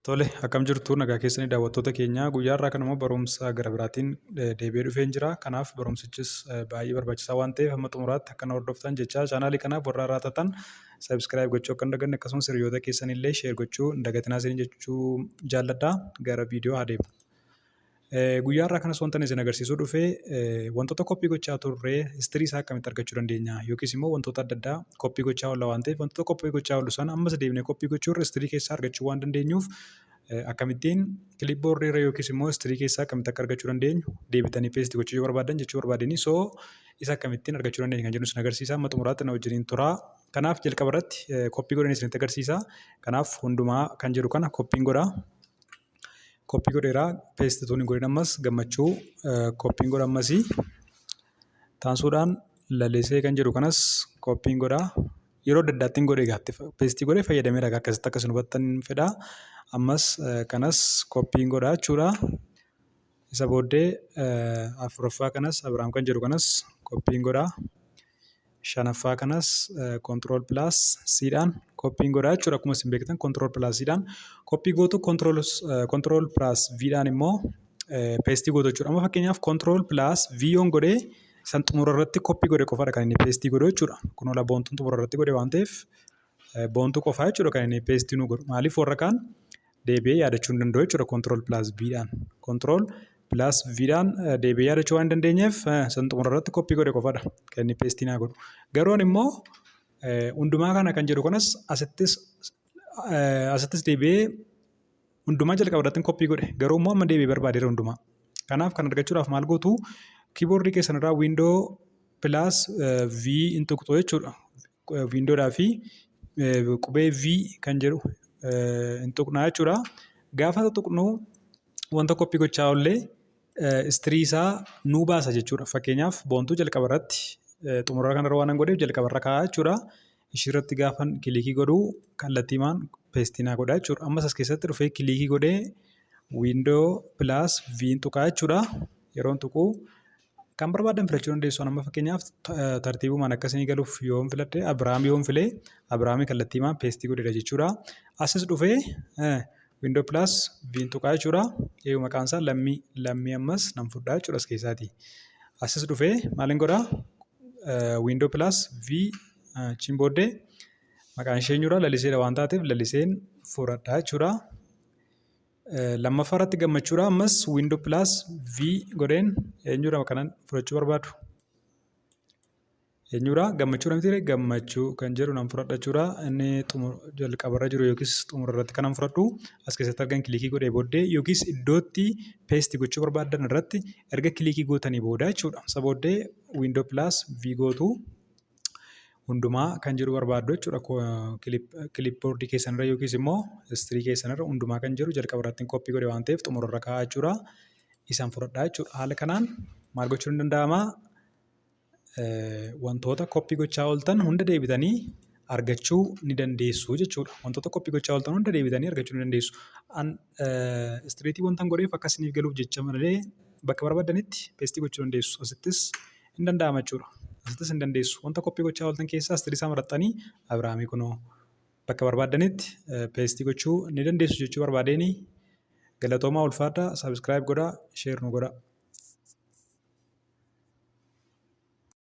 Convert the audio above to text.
Tole, akkam jirtu nagaa keessanii daawwattoota keenya. Guyyaa irraa kan immoo barumsa gara biraatiin deebi'ee dhufeen jira. Kanaaf barumsichis baay'ee barbaachisaa waan ta'eef hamma xumuraatti akka na hordoftan jechaa chaanaalii kanaaf warra haaraa taatan sabiskiraayib gochuu akka hin daganne akkasumas hiriyoota keessan illee sheer gochuu hin dagatinaa isin jechuu jaalladha. Gara viidiyoo haa deemnu. Guyyaa irraa kanas wanta isin agarsiisuu dhufee wantoota koppii gochaa turre histirii isaa akkamitti argachuu dandeenya yookiis immoo wantoota adda addaa koppii gochaa oolla waan ta'eef wantoota koppii gochaa oollu sana ammas deebinee koppii gochuu irra histirii keessaa argachuu waan dandeenyuuf akkamittiin kilipboordii irra yookiis immoo histirii keessaa akkamitti akka argachuu dandeenyu deebitanii peestii gochuu yoo barbaadan jechuu barbaadanii isa akkamittiin argachuu dandeenya kan jennu isin agarsiisa. Amma xumuraatti na wajjiniin tura. Kanaaf jalqaba irratti koppii godhanii isinitti agarsiisa. Kanaaf hundumaa kan jedhu kana koppiin godhaa. Koppii godheeraa peestituun hin godhin ammas gammachuu koppiin godha ammasii. Taansuudhaan lallisee kan jedhu kanas koppiin godhaa. Yeroo adda addaatti godhee gaatti peestii godhee fayyadameera akkasitti akka isin hubattan fedha. Ammas kanas koppiin godhaa jechuudha. Isa booddee afuraffaa kanas Abiraam kan jedhu kanas koppiin godhaa. Shanaffaa kanas kontirool pilaas siidhaan koppiin godhaa jechuudha. Akkuma isin beektan kontirool pilaas siidhaan koppii gootu kontirool pilaas viidhaan immoo peestii gootu jechuudha. Amma fakkeenyaaf kontirool pilaas viiyoon godhee san xumura irratti koppii godhe qofaadha kan inni peestii godhu jechuudha. Kun ola boontuun xumura irratti godhe waan ta'eef boontuu qofaa jechuudha kan inni peestii nu godhu. Maaliif warra kaan deebi'ee yaadachuu hin danda'u jechuudha kontirool pilaas viidhaan. Kontirool pilaas viidhaan deebi'ee yaadachuu waan hin dandeenyeef san xumura irratti koppii godhe qofaadha kan inni peestii naa godhu. Garoon immoo hundumaa kana kan jedhu kanas asittis deebi'ee hundumaa jalqaba irratti koppii godhe. Garuu immoo amma deebi'ee barbaadeera hundumaa. Kanaaf kan argachuudhaaf maal gootu kiiboordii keessan irraa wiindoo pilaas V hin tuqxu jechuudha. Wiindoodhaa fi qubee V kan jedhu hin tuqnaa jechuudha. Gaafa tuqnu wanta koppii gochaa oollee histirii isaa nuu baasa jechuudha. Fakkeenyaaf boontuu jalqaba irratti xumura kanarra waan godheef jalqaba irra kaa'aa jechuudha. Ishii irratti gaafan kilikii godhuu kallattiimaan peestii naa godhaa jechuudha. Ammas as keessatti dhufee kilikii godhee wiindoo pilaas V hin tuqaa jechuudha. Yeroon tuquu kan barbaadan filachuu dandeessu. Amma fakkeenyaaf tartiibumaan akkasii galuuf yoon filadhe Abiraam yoon filee Abiraamii kallattiimaan peestii godheera jechuudha. Asis dhufee wiindoo pilaas V hin tuqaa jechuudha. Eeyyuu maqaan isaa lammii ammas nan fudhaa jechuudha as keessaati. Asis dhufee maaliin godhaa? Wiindoo pilaas V achiin booddee maqaan ishee eenyudha? Lalliseedha waan taateef lalliseen fudhadhaa jechuudha. Lammaffaa irratti gammachuudha. Ammas wiindoo pilaas V godheen eenyudha kanan fudhachuu barbaadu? Eenyudha? Gammachuudha miti gammachuu kan jedhu nan fudhadha jechuudha. Inni jalqabarra jiru yookiis xumura irratti kanan fudhadhu. As keessatti argan kilikii godhee booddee yookiis iddootti peestii gochuu barbaadan irratti erga kilikii gootanii booda jechuudha. Isa booddee wiindoo pilaas V gootu hundumaa kan jedhu barbaaddu jechuudha. Kilipboordii keessanirra yookiis immoo histirii keessanirra hundumaa kan jedhu jalqaba irratti koppii godhe waan ta'eef xumura irra kaa'aa jechuudha. Isaan fudhadhaa jechuudha. Haala kanaan maal gochuun ni danda'ama? Wantoota koppii gochaa ooltan hunda deebitanii argachuu ni dandeessu jechuudha. Wantoota koppii gochaa ooltan hunda deebitanii argachuu ni dandeessu. Istiriitii wantan godheef akkasiniif galuuf jecha malee bakka barbaadanitti peestii gochuu dandeessu. Asittis hin danda'ama jechuudha. Asittis hin dandeessu. Wanta koppii gochaa ooltan keessaa istirii isaa maraxxanii Abiraamii kunoo bakka barbaadanitti peestii gochuu ni dandeessu jechuu barbaadeeni. Galatoomaa ulfaadhaa. Sabiskiraayib godhaa. Sheer nu godhaa.